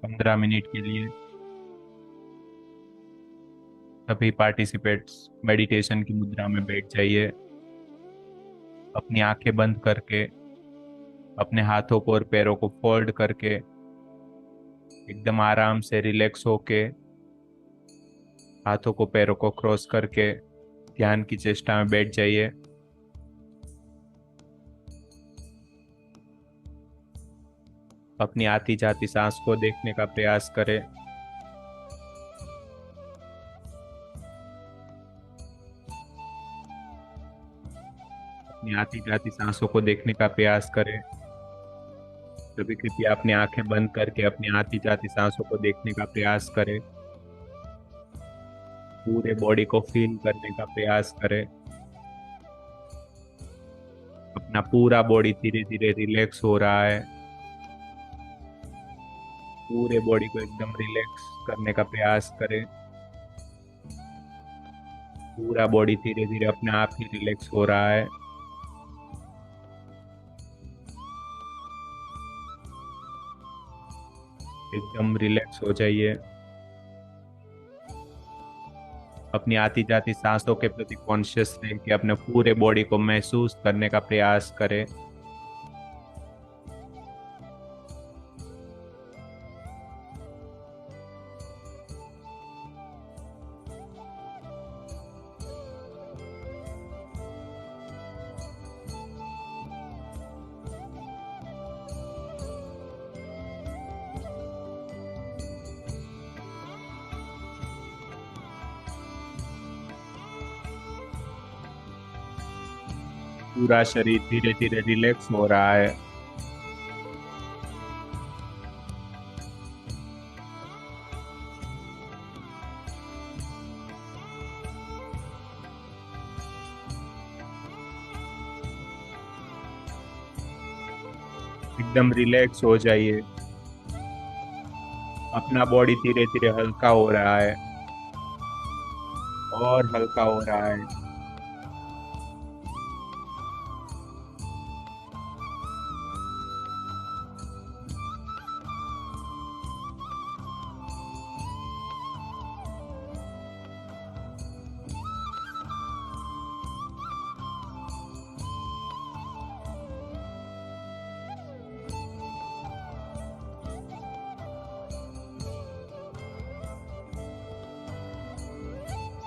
15 minute के लिए सभी पार्टिसिपेट्स मेडिटेशन की मुद्रा में बैठ जाइए। अपनी आंखें बंद करके अपने हाथों को और पैरों को फोल्ड करके एकदम आराम से रिलैक्स होके हाथों को पैरों को क्रॉस करके ध्यान की चेष्टा में बैठ जाइए। अपनी आती जाती सांस को देखने का प्रयास करें। अपनी आती जाती सांसों को देखने का प्रयास करें। कभी कृपया अपनी आंखें बंद करके अपनी आती जाती सांसों को देखने का प्रयास करें। पूरे बॉडी को फील करने का प्रयास करें। अपना पूरा बॉडी धीरे धीरे रिलैक्स हो रहा है। पूरे बॉडी को एकदम रिलैक्स करने का प्रयास करें। पूरा बॉडी धीरे धीरे अपने आप ही रिलैक्स हो रहा है। एकदम रिलैक्स हो जाइए। अपनी आती जाती सांसों के प्रति कॉन्शियस रह के अपने पूरे बॉडी को महसूस करने का प्रयास करें। पूरा शरीर धीरे धीरे रिलैक्स हो रहा है। एकदम रिलैक्स हो जाइए। अपना बॉडी धीरे धीरे हल्का हो रहा है और हल्का हो रहा है।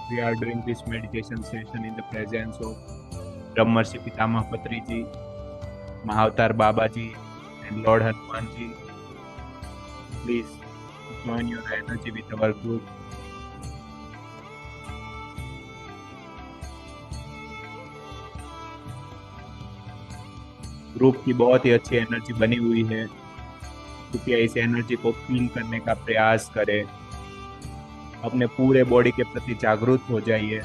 We are doing this meditation session in the presence of Brahmarshi Pitamah Patri ji, Mahavatar Baba ji, and Lord Hanuman ji. Please join your energy with our group. Group की बहुत ही अच्छी एनर्जी बनी हुई है। कृपया इस एनर्जी को feel करने का प्रयास करें। अपने पूरे बॉडी के प्रति जागरूक हो जाइए।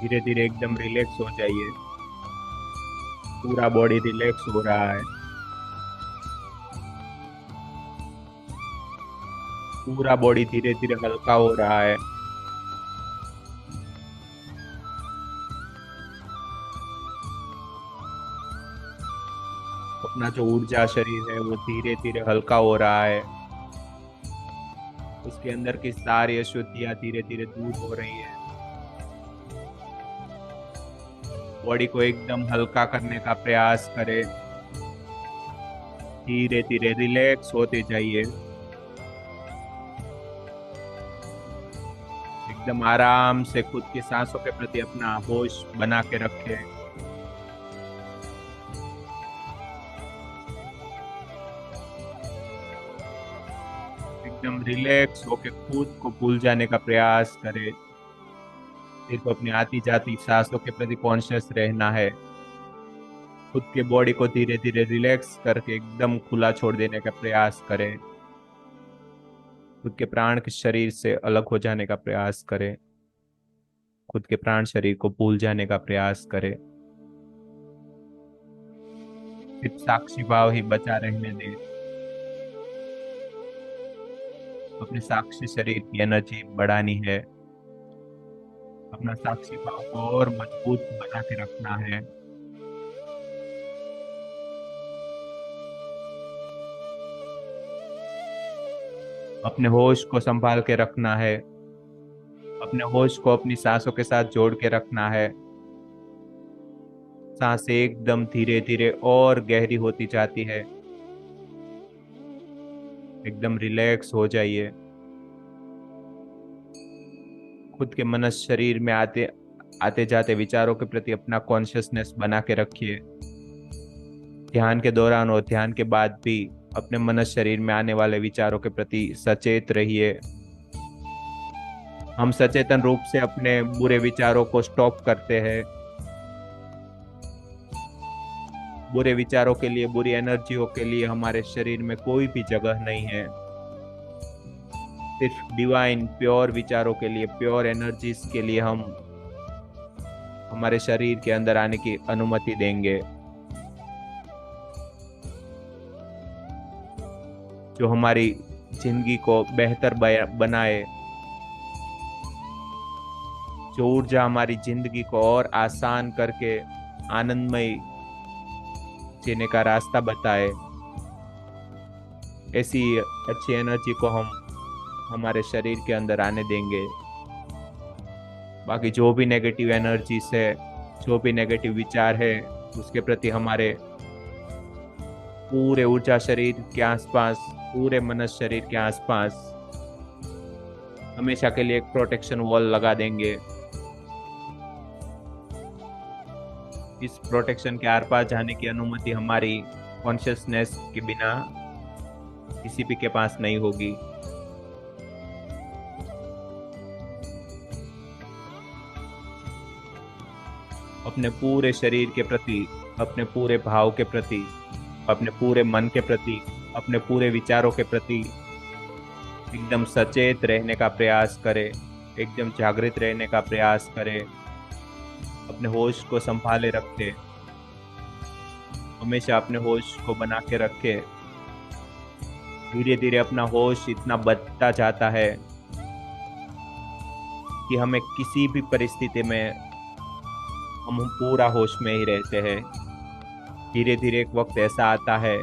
धीरे धीरे एकदम रिलैक्स हो जाइए। पूरा बॉडी रिलैक्स हो रहा है। पूरा बॉडी धीरे धीरे हल्का हो रहा है। अपना जो ऊर्जा शरीर है वो धीरे धीरे हल्का हो रहा है। उसके अंदर की सारी अशुद्धियां धीरे धीरे दूर हो रही है। बॉडी को एकदम हल्का करने का प्रयास करें। धीरे धीरे रिलैक्स होते जाइए। एकदम आराम से खुद की सांसों के प्रति अपना होश बना के रखें। एकदम रिलैक्स होके खुद को भूल जाने का प्रयास करें। सिर्फ अपनी आती जाती सांसों के प्रति कॉन्शियस रहना है। खुद के बॉडी को धीरे धीरे रिलैक्स करके एकदम खुला छोड़ देने का प्रयास करें। खुद के प्राण के शरीर से अलग हो जाने का प्रयास करें। खुद के प्राण शरीर को भूल जाने का प्रयास करें। सिर्फ साक्षी भाव ही बचा रहने दें। अपने साक्षी शरीर की एनर्जी बढ़ानी है। अपना साक्षी भाव को और मजबूत बना के रखना है। अपने होश को संभाल के रखना है। अपने होश को अपनी सांसों के साथ जोड़ के रखना है। सांसें एकदम धीरे धीरे और गहरी होती जाती है। एकदम रिलैक्स हो जाइए। खुद के मन शरीर में आते आते जाते विचारों के प्रति अपना कॉन्शियसनेस बना के रखिए। ध्यान के दौरान और ध्यान के बाद भी अपने मन शरीर में आने वाले विचारों के प्रति सचेत रहिए। हम सचेतन रूप से अपने बुरे विचारों को स्टॉप करते हैं। बुरे विचारों के लिए, बुरी एनर्जियों के लिए हमारे शरीर में कोई भी जगह नहीं है। सिर्फ डिवाइन प्योर विचारों के लिए, प्योर एनर्जीज के लिए हम हमारे शरीर के अंदर आने की अनुमति देंगे, जो हमारी जिंदगी को बेहतर बनाए, जो ऊर्जा हमारी जिंदगी को और आसान करके आनंदमय जीने का रास्ता बताए। ऐसी अच्छी एनर्जी को हम हमारे शरीर के अंदर आने देंगे। बाकी जो भी नेगेटिव एनर्जीज है, जो भी नेगेटिव विचार है, उसके प्रति हमारे पूरे ऊर्जा शरीर के आसपास, पूरे मनस शरीर के आसपास हमेशा के लिए एक प्रोटेक्शन वॉल लगा देंगे। इस प्रोटेक्शन के आर पार जाने की अनुमति हमारी कॉन्शियसनेस के बिना किसी भी के पास नहीं होगी। अपने पूरे शरीर के प्रति, अपने पूरे भाव के प्रति, अपने पूरे मन के प्रति, अपने पूरे विचारों के प्रति एकदम सचेत रहने का प्रयास करें। एकदम जागृत रहने का प्रयास करें। अपने होश को संभाले रखें। हमेशा अपने होश को बना के रखें। धीरे धीरे अपना होश इतना बढ़ता जाता है कि हमें किसी भी परिस्थिति में हम पूरा होश में ही रहते हैं। धीरे धीरे एक वक्त ऐसा आता है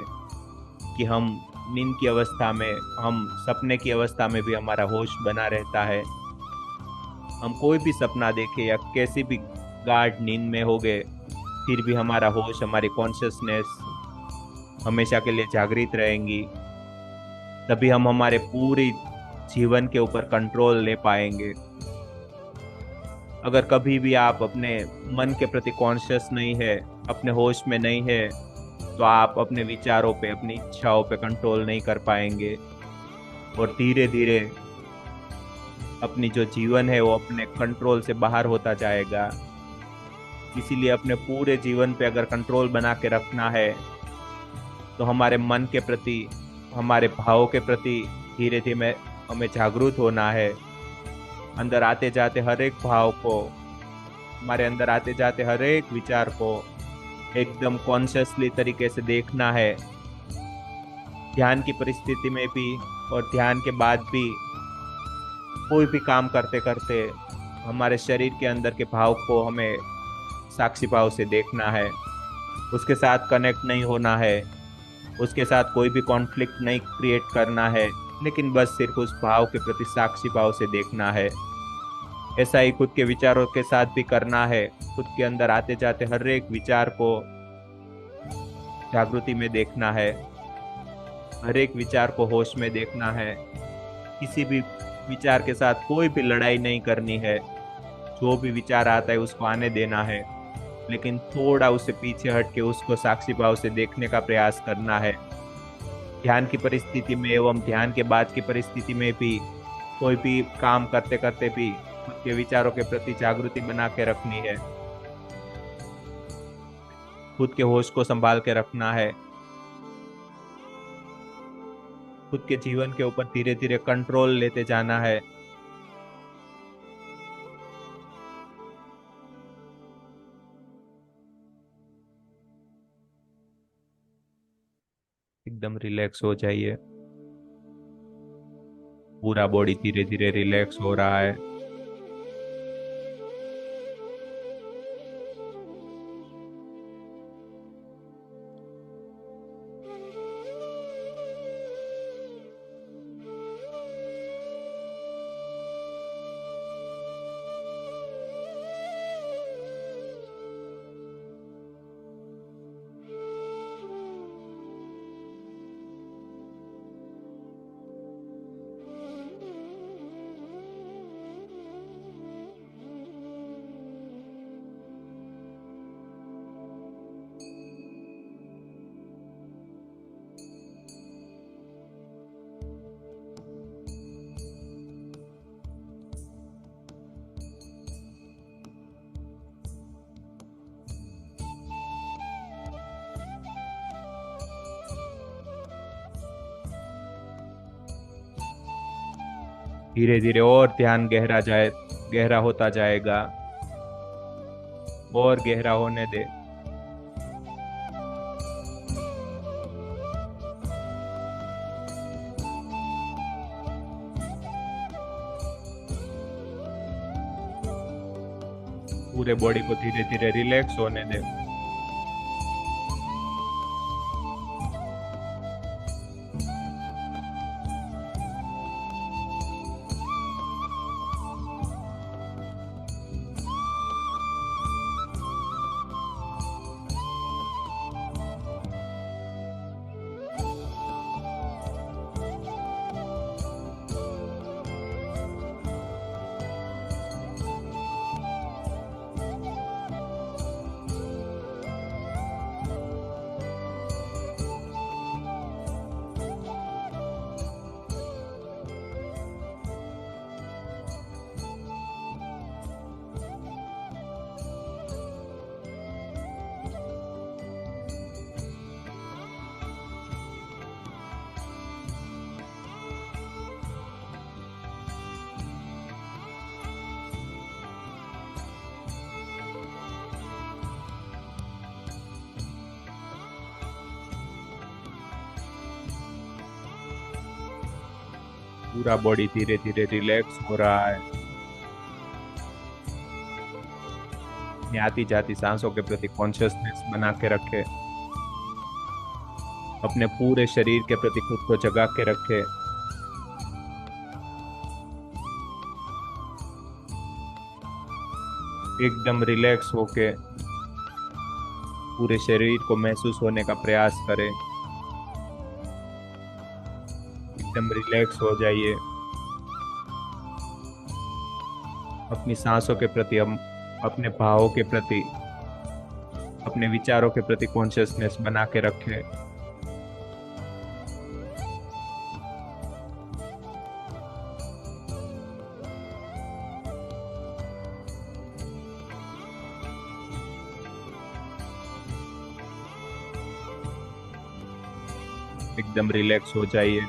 कि हम नींद की अवस्था में, हम सपने की अवस्था में भी हमारा होश बना रहता है। हम कोई भी सपना देखें या कैसी भी गाढ़ नींद में हो गए, फिर भी हमारा होश, हमारी कॉन्शियसनेस हमेशा के लिए जागृत रहेंगी। तभी हम हमारे पूरी जीवन के ऊपर कंट्रोल ले पाएंगे। अगर कभी भी आप अपने मन के प्रति कॉन्शियस नहीं है, अपने होश में नहीं है, तो आप अपने विचारों पे, अपनी इच्छाओं पे कंट्रोल नहीं कर पाएंगे और धीरे धीरे अपनी जो जीवन है वो अपने कंट्रोल से बाहर होता जाएगा। इसीलिए अपने पूरे जीवन पे अगर कंट्रोल बना के रखना है तो हमारे मन के प्रति, हमारे भावों के प्रति धीरे धीरे हमें जागरूक होना है। अंदर आते जाते हर एक भाव को, हमारे अंदर आते जाते हर एक विचार को एकदम कॉन्शियसली तरीके से देखना है। ध्यान की परिस्थिति में भी और ध्यान के बाद भी कोई भी काम करते करते हमारे शरीर के अंदर के भाव को हमें साक्षी भाव से देखना है। उसके साथ कनेक्ट नहीं होना है, उसके साथ कोई भी कॉन्फ्लिक्ट नहीं क्रिएट करना है, लेकिन बस सिर्फ उस भाव के प्रति साक्षी भाव से देखना है। ऐसा ही खुद के विचारों के साथ भी करना है। खुद के अंदर आते जाते हर एक विचार को जागृति में देखना है। हर एक विचार को होश में देखना है। किसी भी विचार के साथ कोई भी लड़ाई नहीं करनी है। जो भी विचार आता है उसको आने देना है, लेकिन थोड़ा उससे पीछे हट के उसको साक्षी भाव से देखने का प्रयास करना है। ध्यान की परिस्थिति में एवं ध्यान के बाद की परिस्थिति में भी कोई भी काम करते करते भी खुद के विचारों के प्रति जागृति बना के रखनी है। खुद के होश को संभाल के रखना है। खुद के जीवन के ऊपर धीरे धीरे कंट्रोल लेते जाना है। एकदम रिलैक्स हो जाइए। पूरा बॉडी धीरे धीरे रिलैक्स हो रहा है। धीरे धीरे और ध्यान गहरा होता जाएगा। और गहरा होने दे। पूरे बॉडी को धीरे धीरे रिलैक्स होने दे। पूरा बॉडी धीरे धीरे रिलैक्स हो रहा है। अपनी आती जाती सांसों के प्रति कॉन्शियसनेस बना के रखे। अपने पूरे शरीर के प्रति खुद को जगा के रखे। एकदम रिलैक्स होके पूरे शरीर को महसूस होने का प्रयास करें। एकदम रिलैक्स हो जाइए। अपनी सांसों के प्रति, हम अपने भावों के प्रति, अपने विचारों के प्रति कॉन्शियसनेस बना के रखें। एकदम रिलैक्स हो जाइए।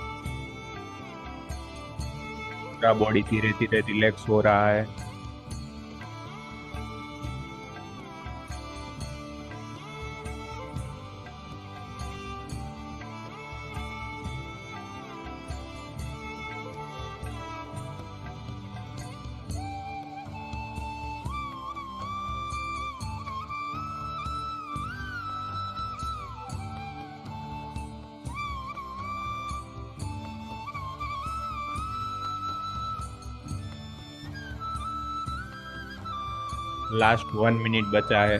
पूरा बॉडी धीरे धीरे रिलैक्स हो रहा है। लास्ट 1 मिनट बचा है।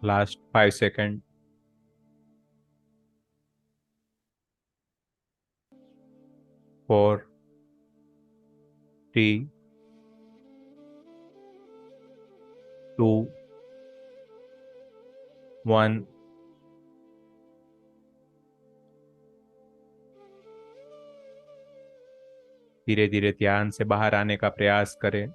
Last 5 second. 4, 3, 2, 1। धीरे धीरे ध्यान से बाहर आने का प्रयास करें।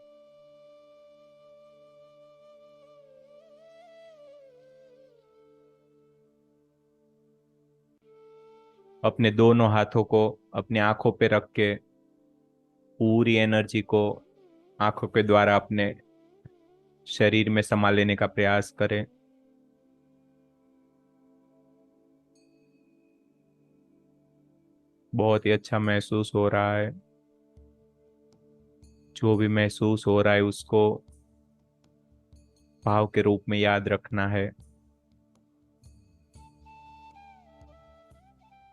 अपने दोनों हाथों को अपनी आंखों पे रख के पूरी एनर्जी को आंखों के द्वारा अपने शरीर में समा लेने का प्रयास करें। बहुत ही अच्छा महसूस हो रहा है। जो भी महसूस हो रहा है उसको भाव के रूप में याद रखना है।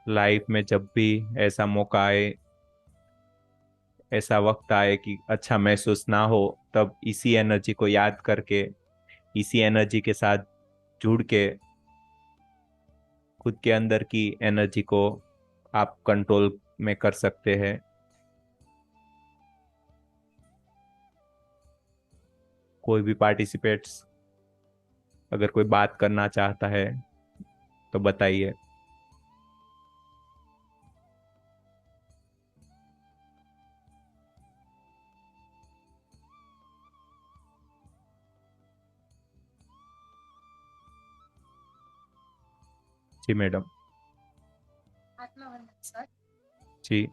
लाइफ में जब भी ऐसा मौका आए, ऐसा वक्त आए कि अच्छा महसूस ना हो, तब इसी एनर्जी को याद करके, इसी एनर्जी के साथ जुड़ के खुद के अंदर की एनर्जी को आप कंट्रोल में कर सकते हैं। कोई भी पार्टिसिपेट्स अगर कोई बात करना चाहता है तो बताइए। जी मैडम। आत्मा वंदन सर। जी।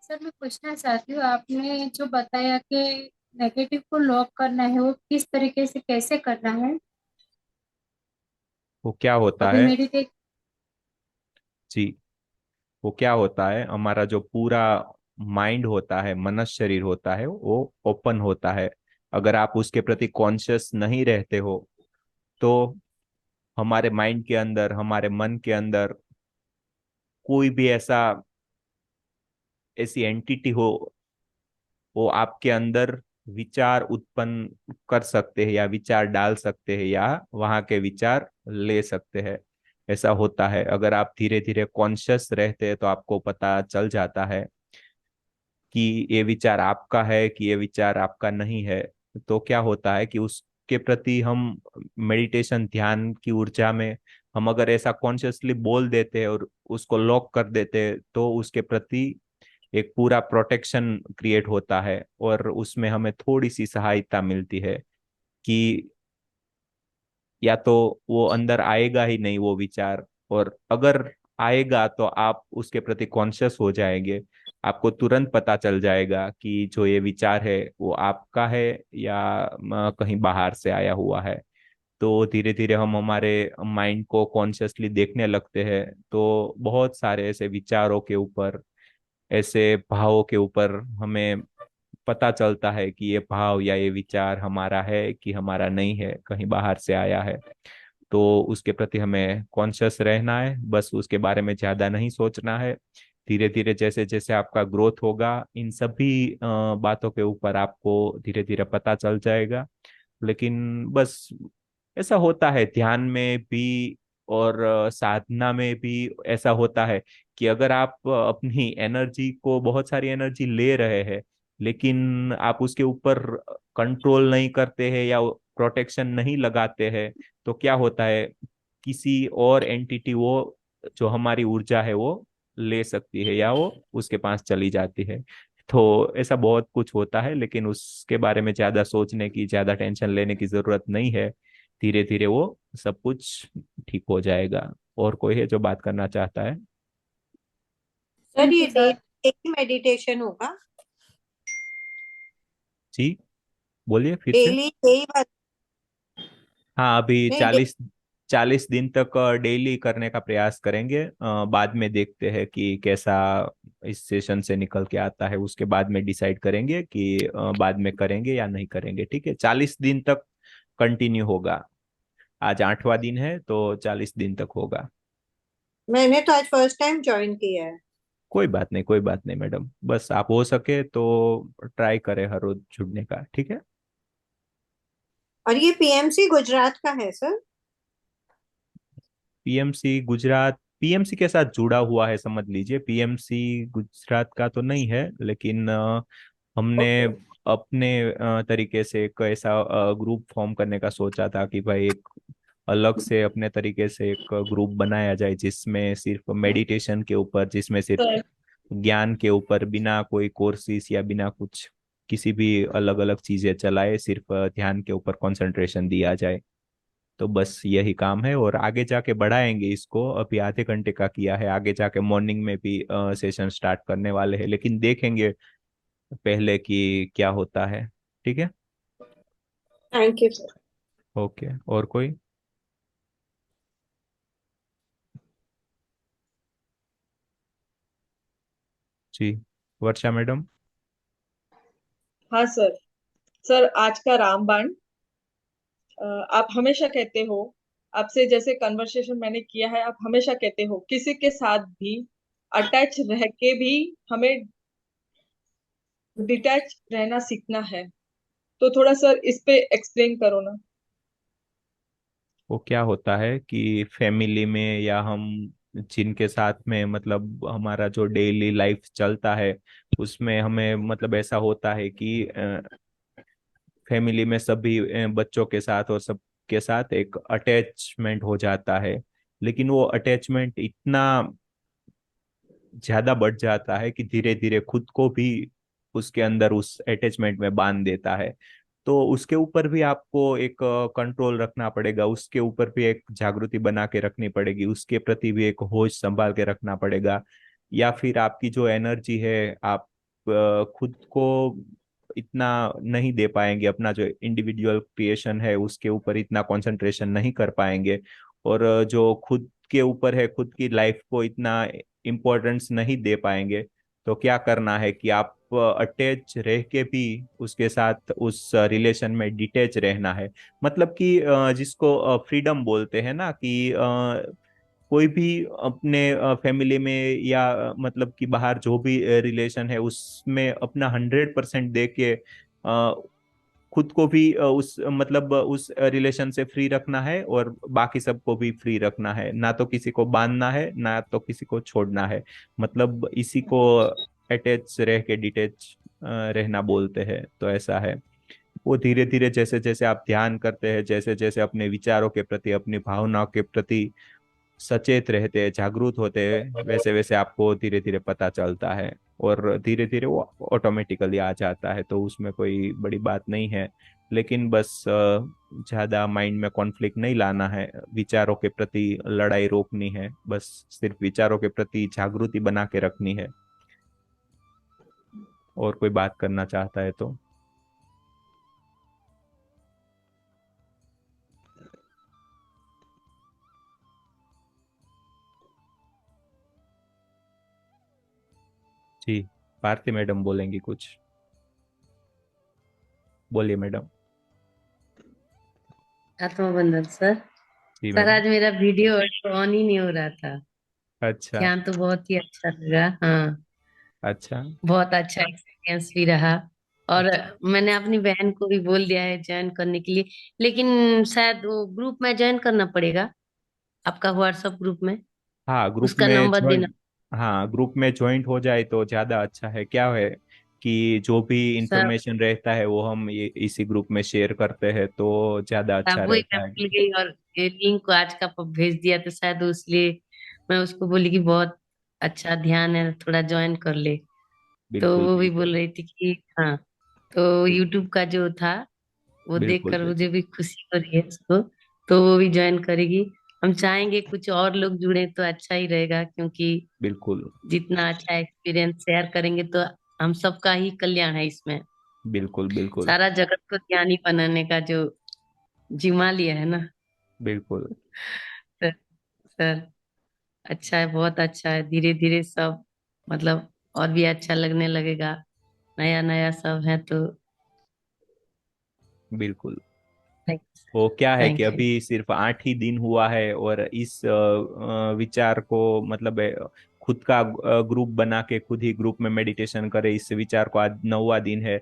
सर मैं पूछना चाहती हूँ, आपने जो बताया कि नेगेटिव को लॉक करना है, वो किस तरीके से कैसे करना है? वो क्या होता अभी है? मेडिटेट। जी। वो क्या होता है, हमारा जो पूरा माइंड होता है, मनस शरीर होता है, वो ओपन होता है। अगर आप उसके प्रति कॉन्शियस नहीं रहते हो तो हमारे माइंड के अंदर, हमारे मन के अंदर कोई भी ऐसी एंटिटी हो, वो आपके अंदर विचार उत्पन्न कर सकते हैं या विचार डाल सकते हैं या वहां के विचार ले सकते हैं। ऐसा होता है। अगर आप धीरे धीरे कॉन्शियस रहते हैं तो आपको पता चल जाता है कि ये विचार आपका है कि ये विचार आपका नहीं है। तो क्या होता है कि उसके प्रति हम मेडिटेशन, ध्यान की ऊर्जा में हम अगर ऐसा कॉन्शियसली बोल देते हैं और उसको लॉक कर देते हैं तो उसके प्रति एक पूरा प्रोटेक्शन क्रिएट होता है और उसमें हमें थोड़ी सी सहायता मिलती है कि या तो वो अंदर आएगा ही नहीं वो विचार, और अगर आएगा तो आप उसके प्रति कॉन्शियस हो जाएंगे। आपको तुरंत पता चल जाएगा कि जो ये विचार है वो आपका है या कहीं बाहर से आया हुआ है। तो धीरे धीरे हम हमारे माइंड को कॉन्शियसली देखने लगते हैं तो बहुत सारे ऐसे विचारों के ऊपर, ऐसे भावों के ऊपर हमें पता चलता है कि ये भाव या ये विचार हमारा है कि हमारा नहीं है, कहीं बाहर से आया है। तो उसके प्रति हमें कॉन्शियस रहना है, बस उसके बारे में ज्यादा नहीं सोचना है। धीरे धीरे जैसे जैसे आपका ग्रोथ होगा इन सभी बातों के ऊपर आपको धीरे धीरे पता चल जाएगा। लेकिन बस ऐसा होता है ध्यान में भी और साधना में भी ऐसा होता है कि अगर आप अपनी एनर्जी को, बहुत सारी एनर्जी ले रहे हैं लेकिन आप उसके ऊपर कंट्रोल नहीं करते हैं या प्रोटेक्शन नहीं लगाते हैं, तो क्या होता है, किसी और एंटिटी वो जो हमारी ऊर्जा है वो ले सकती है या वो उसके पास चली जाती है। तो ऐसा बहुत कुछ होता है लेकिन उसके बारे में ज्यादा सोचने की, ज्यादा टेंशन लेने की जरूरत नहीं है। धीरे धीरे वो सब कुछ ठीक हो जाएगा। और कोई है जो बात करना चाहता है? सर थैंक ये यू सर। डेली मेडिटेशन होगा? जी, बोलिए फिर से। डेली यही बात? हाँ, अभी नहीं, 40 दिन तक डेली करने का प्रयास करेंगे। बाद में देखते हैं कि कैसा इस सेशन से निकल के आता है, उसके बाद में डिसाइड करेंगे कि बाद में करेंगे या नहीं करेंगे। ठीक है, 40 दिन तक कंटिन्यू होगा। आज 8वां दिन है तो 40 दिन तक होगा। मैंने तो आज फर्स्ट टाइम ज्वाइन किया है। कोई बात नहीं, कोई बात नहीं मैडम, बस आप हो सके तो ट्राई करें हर रोज जुड़ने का। ठीक है। और ये पीएमसी गुजरात का है सर? पीएमसी गुजरात, पीएमसी के साथ जुड़ा हुआ है समझ लीजिए। पीएमसी गुजरात का तो नहीं है लेकिन हमने ओके। अपने तरीके से एक ऐसा ग्रुप फॉर्म करने का सोचा था कि भाई एक अलग से अपने तरीके से एक ग्रुप बनाया जाए जिसमें सिर्फ मेडिटेशन के ऊपर, जिसमें सिर्फ सर, ज्ञान के ऊपर, बिना कोई कोर्सेस या बिना कुछ किसी भी अलग अलग चीजें चलाए, सिर्फ ध्यान के ऊपर कंसंट्रेशन दिया जाए। तो बस यही काम है और आगे जाके बढ़ाएंगे इसको। अभी आधे घंटे का किया है, आगे जाके मॉर्निंग में भी सेशन स्टार्ट करने वाले हैं, लेकिन देखेंगे पहले कि क्या होता है। ठीक है। Thank you sir. ओके, और कोई? जी, वर्षा मैडम। हाँ सर। सर आज का रामबाण, आप हमेशा कहते हो आपसे जैसे कन्वर्सेशन मैंने किया है, आप हमेशा कहते हो किसी के साथ भी अटैच रह के भी हमें डिटैच रहना सीखना है। तो थोड़ा सर इस पे एक्सप्लेन करो ना। वो क्या होता है कि फैमिली में या हम जिनके साथ में मतलब हमारा जो डेली लाइफ चलता है उसमें हमें मतलब ऐसा होता है कि फैमिली में सभी बच्चों के साथ और सबके साथ एक अटैचमेंट हो जाता है। लेकिन वो अटैचमेंट इतना ज्यादा बढ़ जाता है कि धीरे धीरे खुद को भी उसके अंदर उस अटैचमेंट में बांध देता है। तो उसके ऊपर भी आपको एक कंट्रोल रखना पड़ेगा, उसके ऊपर भी एक जागृति बना के रखनी पड़ेगी, उसके प्रति भी एक होश संभाल के रखना पड़ेगा। या फिर आपकी जो एनर्जी है, आप खुद को इतना नहीं दे पाएंगे, अपना जो इंडिविजुअल क्रिएशन है उसके ऊपर इतना कंसंट्रेशन नहीं कर पाएंगे। और जो खुद के ऊपर है, खुद की लाइफ को इतना इम्पोर्टेंस नहीं दे पाएंगे। तो क्या करना है कि आप अटैच रह के भी उसके साथ उस रिलेशन में डिटेच रहना है। मतलब कि जिसको फ्रीडम बोलते हैं ना कि कोई भी अपने फैमिली में या मतलब कि बाहर जो भी रिलेशन है उसमें अपना 100% दे के खुद को भी उस मतलब उस रिलेशन से फ्री रखना है और बाकी सबको भी फ्री रखना है। ना तो किसी को बांधना है, ना तो किसी को छोड़ना है। मतलब इसी को अटैच रह के डिटेच रहना बोलते हैं। तो ऐसा है। वो धीरे धीरे जैसे जैसे आप ध्यान करते हैं, जैसे जैसे अपने विचारों के प्रति, अपनी भावनाओं के प्रति सचेत रहते हैं, जागरूक होते हैं, वैसे वैसे आपको धीरे धीरे पता चलता है। और धीरे धीरे वो ऑटोमेटिकली आ जाता है। तो उसमें कोई बड़ी बात नहीं है। लेकिन बस ज्यादा माइंड में कॉन्फ्लिक्ट नहीं लाना है, विचारों के प्रति लड़ाई रोकनी है, बस सिर्फ विचारों के प्रति जागृति बना के रखनी है। और कोई बात करना चाहता है तो। जी, भारती मैडम बोलेंगी कुछ। बोलिए मैडम। आत्मबंधन सर। जी सर मैडम। आज मेरा वीडियो ऑन ही नहीं हो रहा था। अच्छा। ध्यान तो बहुत ही अच्छा लगा। हाँ, अच्छा। बहुत अच्छा एक्सपीरियंस भी रहा। और अच्छा। मैंने अपनी बहन को भी बोल दिया है ज्वाइन करने के लिए। लेकिन शायद वो ग्रुप में ज्वाइन करना पड़ेगा, आपका व्हाट्सएप ग्रुप में। हाँ, ग्रुप उसका में नंबर देना। ज्वाइन। हाँ, ग्रुप में ज्वाइंट हो जाए तो ज्यादा अच्छा है। क्या है कि जो भी सर इंफॉर्मेशन रहता है वो हम ये इसी ग्रुप में शेयर करते हैं तो ज्यादा अच्छा अब वही मैं रहता है। भूल गई, और ये लिंक को आज का भेज दिया तो शायद इसलिए मैं उसको बोली कि बहुत अच्छा ध्यान है, थोड़ा ज्वाइन कर ले। तो बिल्कुल वो भी बिल्कुल। बोल रही थी कि हाँ। तो यूट्यूब का जो था वो बिल्कुल देखकर मुझे बिल्कुल। भी खुशी हो रही है उसको। तो वो भी ज्वाइन करेगी। हम चाहेंगे कुछ और लोग जुड़े तो अच्छा ही रहेगा, क्योंकि बिल्कुल जितना अच्छा एक्सपीरियंस शेयर करेंगे तो हम सबका ही कल्याण है इसमें। बिल्कुल। बिल्कुल सारा जगत को ज्ञानी बनाने का जो जिम्मा लिया है ना। बिल्कुल। सर, सर अच्छा है, बहुत अच्छा है। धीरे धीरे सब मतलब और भी अच्छा लगने लगेगा। नया नया सब है तो। बिल्कुल। थैंक वो क्या है कि थैंक यू। अभी सिर्फ 8 ही दिन हुआ है और इस विचार को मतलब खुद का ग्रुप बना के खुद ही ग्रुप में मेडिटेशन करे, इस विचार को आज 9वां दिन है।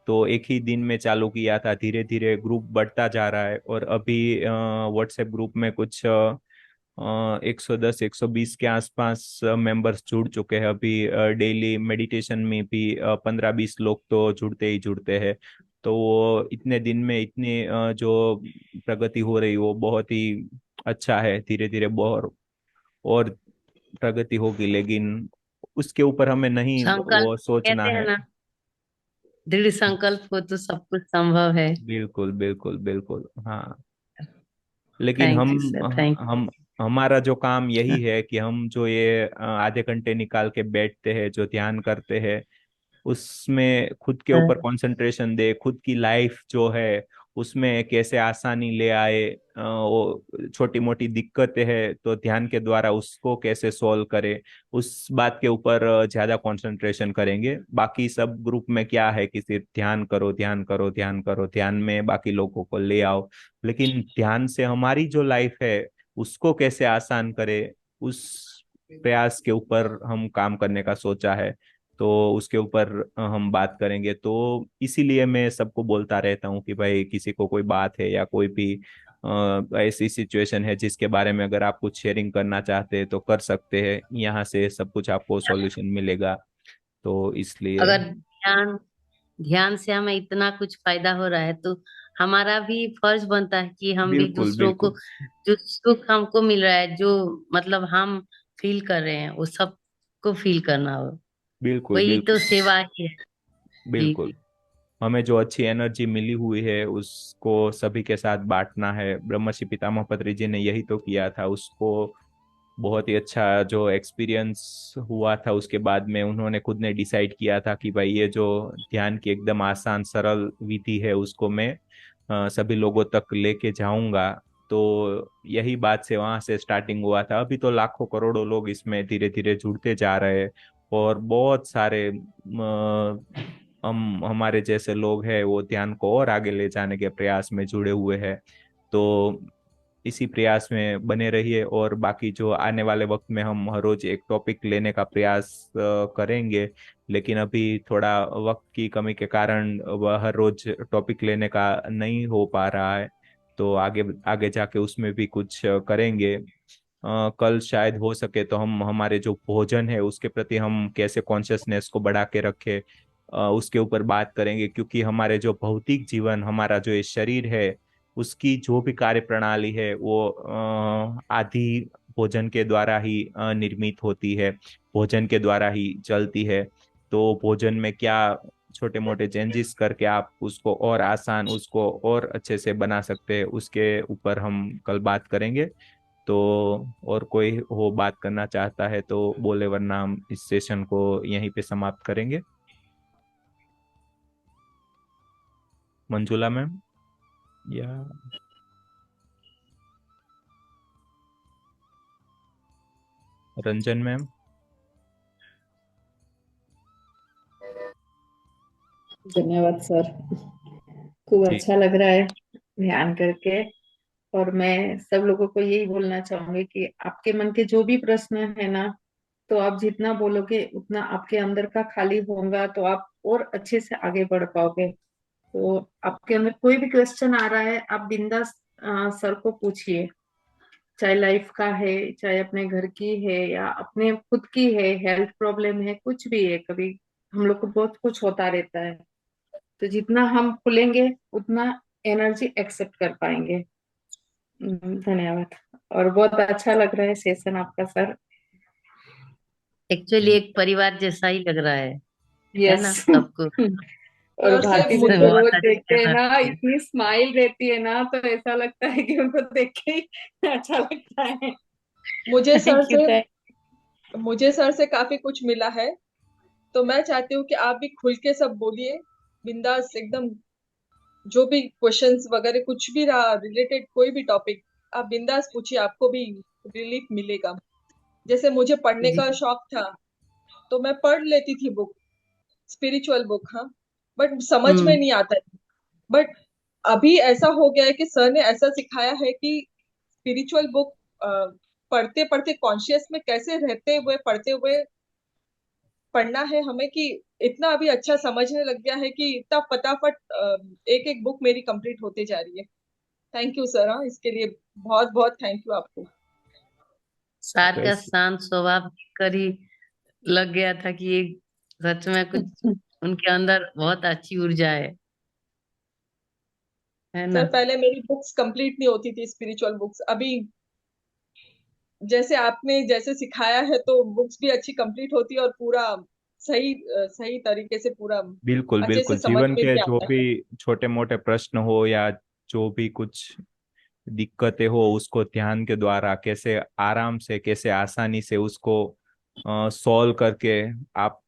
तो एक ही दिन में चालू किया था, धीरे धीरे ग्रुप बढ़ता जा रहा है। और अभी व्हाट्सएप ग्रुप में कुछ 110 120 के आसपास मेंबर्स जुड़ चुके हैं। अभी डेली मेडिटेशन में भी 15 20 लोग तो जुड़ते ही जुड़ते हैं। तो वो इतने दिन में इतनी जो प्रगति हो रही वो बहुत ही अच्छा है। धीरे धीरे बहुत और प्रगति होगी, लेकिन उसके ऊपर हमें नहीं संकल्प वो सोचना कहते हैं है। ना, दृढ़ संकल्प हो तो सब कुछ संभव है। बिल्कुल बिल्कुल बिल्कुल। हाँ। लेकिन थैंक यू सर, थैंक हम हमारा जो काम यही है कि हम जो ये आधे घंटे निकाल के बैठते हैं, जो ध्यान करते हैं, उसमें खुद के यू ऊपर सर। कंसंट्रेशन दे, खुद की लाइफ जो है उसमें कैसे आसानी ले आए। वो छोटी मोटी दिक्कतें हैं तो ध्यान के द्वारा उसको कैसे सॉल्व करे, उस बात के ऊपर ज्यादा कंसंट्रेशन करेंगे। बाकी सब ग्रुप में क्या है कि सिर्फ ध्यान करो, ध्यान करो, ध्यान करो, ध्यान में बाकी लोगों को ले आओ, लेकिन ध्यान से हमारी जो लाइफ है उसको कैसे आसान करे, उस प्रयास के ऊपर हम काम करने का सोचा है। तो उसके ऊपर हम बात करेंगे। तो इसीलिए मैं सबको बोलता रहता हूँ कि भाई किसी को कोई बात है या कोई भी ऐसी सिचुएशन है जिसके बारे में अगर आप कुछ शेयरिंग करना चाहते हैं तो कर सकते हैं, यहाँ से सब कुछ आपको सॉल्यूशन मिलेगा। तो इसलिए अगर ध्यान ध्यान से हमें इतना कुछ फायदा हो रहा है तो हमारा भी फर्ज बनता है कि हम भी बिल्कुल दूसरों को, बिल्कुल जो सुख हमको मिल रहा है, जो मतलब हम फील कर रहे हैं, वो सबको फील करना हो। बिल्कुल वही तो बिल्कुल सेवा ही है। जी। बिल्कुल। हमें जो अच्छी एनर्जी मिली हुई है उसको सभी के साथ बांटना है। ब्रह्मर्षि पितामह पत्री जी ने यही तो किया था। उसको बहुत ही अच्छा जो एक्सपीरियंस हुआ था, उसके बाद में उन्होंने खुद ने डिसाइड किया था कि भाई ये जो ध्यान की एकदम आसान सरल विधि है उसको मैं सभी लोगों तक लेके जाऊंगा। तो यही बात से वहां से स्टार्टिंग हुआ था। अभी तो लाखों करोड़ों लोग इसमें धीरे धीरे जुड़ते जा रहे हैं, और बहुत सारे हम हमारे जैसे लोग हैं वो ध्यान को और आगे ले जाने के प्रयास में जुड़े हुए हैं। तो इसी प्रयास में बने रहिए, और बाकी जो आने वाले वक्त में हम हर रोज एक टॉपिक लेने का प्रयास करेंगे। लेकिन अभी थोड़ा वक्त की कमी के कारण वह हर रोज टॉपिक लेने का नहीं हो पा रहा है। तो आगे आगे जाके उसमें भी कुछ करेंगे। कल शायद हो सके तो हम हमारे जो भोजन है उसके प्रति हम कैसे कॉन्शियसनेस को बढ़ा के रखे, उसके ऊपर बात करेंगे। क्योंकि हमारे जो भौतिक जीवन, हमारा जो ये शरीर है, उसकी जो भी कार्य प्रणाली है वो आधी भोजन के द्वारा ही निर्मित होती है, भोजन के द्वारा ही चलती है। तो भोजन में क्या छोटे मोटे चेंजेस करके आप उसको और आसान, उसको और अच्छे से बना सकते हैं, उसके ऊपर हम कल बात करेंगे। तो और कोई हो बात करना चाहता है तो बोले, वरना हम इस सेशन को यहीं पे समाप्त करेंगे। मंजुला मैम या रंजन मैम? धन्यवाद सर। खूब ठीक। अच्छा लग रहा है ध्यान करके। और मैं सब लोगों को यही बोलना चाहूंगी कि आपके मन के जो भी प्रश्न है ना, तो आप जितना बोलोगे उतना आपके अंदर का खाली होगा, तो आप और अच्छे से आगे बढ़ पाओगे। तो आपके अंदर कोई भी क्वेश्चन आ रहा है, आप बिंदास सर को पूछिए। चाहे लाइफ का है, चाहे अपने घर की है, या अपने खुद की है, हेल्थ प्रॉब्लम है, कुछ भी है। कभी हम लोग को बहुत कुछ होता रहता है, तो जितना हम खुलेंगे उतना एनर्जी एक्सेप्ट कर पाएंगे। धन्यवाद। और बहुत अच्छा लग रहा है सेशन आपका सर। एक्चुअली एक परिवार जैसा ही लग रहा है यस। ना सबको। और सर से भारती जी को मुझे बहुत रोज देखते हैं अच्छा ना, लगता है। इतनी स्माइल रहती है ना, तो ऐसा लगता है कि उनको देख के ही अच्छा लगता है। मुझे सर थैंक यू। से मुझे सर से काफी कुछ मिला है। तो मैं चाहती हूँ कि आप भी खुल के सब बोलिए, बिंदास एकदम। जो भी क्वेश्चंस वगैरह कुछ भी रहा, रिलेटेड कोई भी टॉपिक, आप बिंदास पूछिए, आपको भी रिलीफ मिलेगा। जैसे मुझे पढ़ने जी। का शौक था, तो मैं पढ़ लेती थी बुक, स्पिरिचुअल बुक, हाँ, बट समझ में हम्म। नहीं आता है। बट अभी ऐसा हो गया है कि सर ने ऐसा सिखाया है कि स्पिरिचुअल बुक पढ़ते पढ़ते कॉन्शियस में कैसे रहते हुए पढ़ते हुए पढ़ना है हमें, कि इतना अभी अच्छा समझने लग गया है कि इतना फटाफट एक एक बुक मेरी कंप्लीट होते जा रही है। थैंक यू सर, हाँ, इसके लिए बहुत बहुत थैंक यू आपको। सार का कैसे? शांत स्वभाव कर ही लग गया था कि ये सच में कुछ उनके अंदर बहुत अच्छी ऊर्जा है सर ना। पहले मेरी बुक्स कंप्लीट नहीं होती थी, स्पिरिचुअल बुक्स। अभी जैसे आपने जैसे सिखाया है तो बुक्स भी अच्छी कंप्लीट होती है, और पूरा सही तरीके से पूरा बिल्कुल अच्छे से बिल्कुल। समझ जीवन में के भी जो आता भी है। छोटे मोटे प्रश्न हो या जो भी कुछ दिक्कतें हो, उसको ध्यान के द्वारा कैसे आराम से, कैसे आसानी से उसको सॉल्व करके आप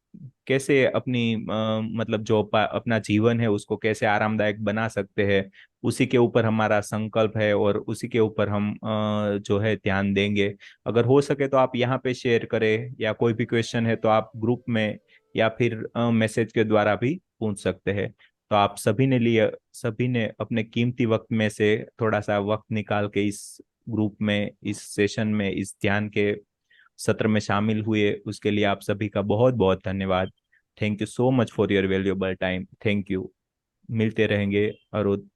कैसे अपनी मतलब जो अपना जीवन है उसको कैसे आरामदायक बना सकते हैं, उसी के ऊपर हमारा संकल्प है और उसी के ऊपर हम जो है ध्यान देंगे। अगर हो सके तो आप यहाँ पे शेयर करें, या कोई भी क्वेश्चन है तो आप ग्रुप में या फिर मैसेज के द्वारा भी पूछ सकते हैं। तो आप सभी ने अपने कीमती वक्त में से थोड़ा सा वक्त निकाल के इस ग्रुप में, इस सेशन में, इस ध्यान के सत्र में शामिल हुए, उसके लिए आप सभी का बहुत बहुत धन्यवाद। Thank you so much for your valuable time. Thank you. मिलते रहेंगे अरुद।